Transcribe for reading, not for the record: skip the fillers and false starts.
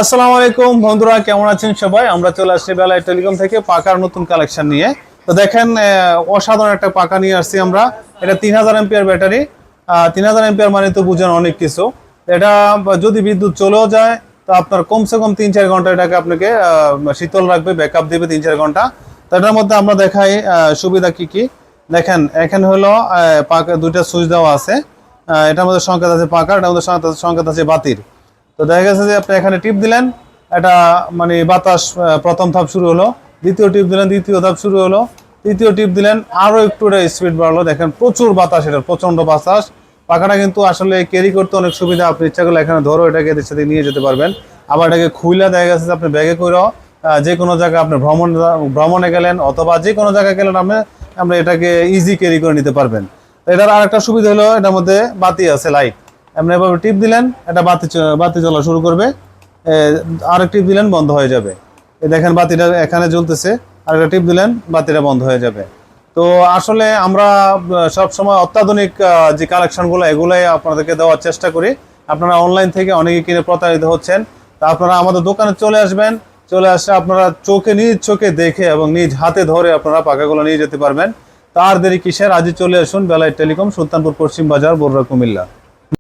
আসসালামু আলাইকুম বন্ধুরা, কেমন আছেন সবাই? আমরা চলে আসছি বেলায় টেলিকম থেকে পাকার নতুন কালেকশন নিয়ে। তো দেখেন, অসাধারণ একটা পাকা নিয়ে আসছি আমরা। এটা 3000 এম্পিয়ার ব্যাটারি। 3000 এম্পিয়ার মানে তো বুঝেন অনেক কিছু। এটা যদি বিদ্যুৎ চলেও যায় তো আপনার কমসে কম 3-4 ঘন্টা এটাকে আপনাকে শীতল রাখবে, ব্যাকআপ দিবে 3-4 ঘন্টা। তো এটার মধ্যে আমরা দেখাই সুবিধা কি কি। দেখেন, এখানে হলো পাকা দুইটা সুইচ দেওয়া আছে। এটার মধ্যে সংকেত আছে পাকার, এটার মধ্যে সংকেত আছে বাতির। তো দেখা গেছে যে আপনি এখানে টিপ দিলেন, এটা মানে বাতাস প্রথম ধাপ শুরু হলো, দ্বিতীয় টিপ দিলেন, দ্বিতীয় ধাপ শুরু হলো, তৃতীয় টিপ দিলেন, আরো একটু স্পিড বাড়লো। দেখেন প্রচুর বাতাস, এটা প্রচন্ড বাতাস। পাখাটা কিন্তু আসলে ক্যারি করতে অনেক সুবিধা। আপনি ইচ্ছা করলে এখানে ধরো এটাকে এদের সাথে নিয়ে যেতে পারবেন। আবার এটাকে খুইলা দেখা গেছে যে আপনি ব্যাগে করেও যে কোনো জায়গায় আপনি ভ্রমণে গেলেন অথবা যে কোনো জায়গায় গেলেন আপনি এটাকে ইজি ক্যারি করে নিতে পারবেন। তো এটার আরেকটা সুবিধা হলো এটার মধ্যে বাতি আছে, লাইট। আপনি এভাবে টিপ দিলেন, এটা বাতি জ্বলা শুরু করবে। আরেক টিপ দিলেন, বন্ধ হয়ে যাবে। এই দেখেন বাতিটা এখানে জ্বলতেছে, আরেকটা টিপ দিলেন, বাতিটা বন্ধ হয়ে যাবে। তো আসলে আমরা সব সময় অত্যাধুনিক যে কালেকশনগুলো এগুলাই আপনাদেরকে দেওয়ার চেষ্টা করি। আপনারা অনলাইন থেকে অনেকে কিনে প্রতারিত হচ্ছেন। তা আপনারা আমাদের দোকানে চলে আসবেন। চলে আসলে আপনারা নিজ চোখে দেখে এবং নিজ হাতে ধরে আপনারা পাখাগুলো নিয়ে যেতে পারবেন। তার দেরি কিসের? আজই চলে আসুন বেলায় টেলিকম, সুলতানপুর পশ্চিম বাজার, বরুড়া, কুমিল্লা।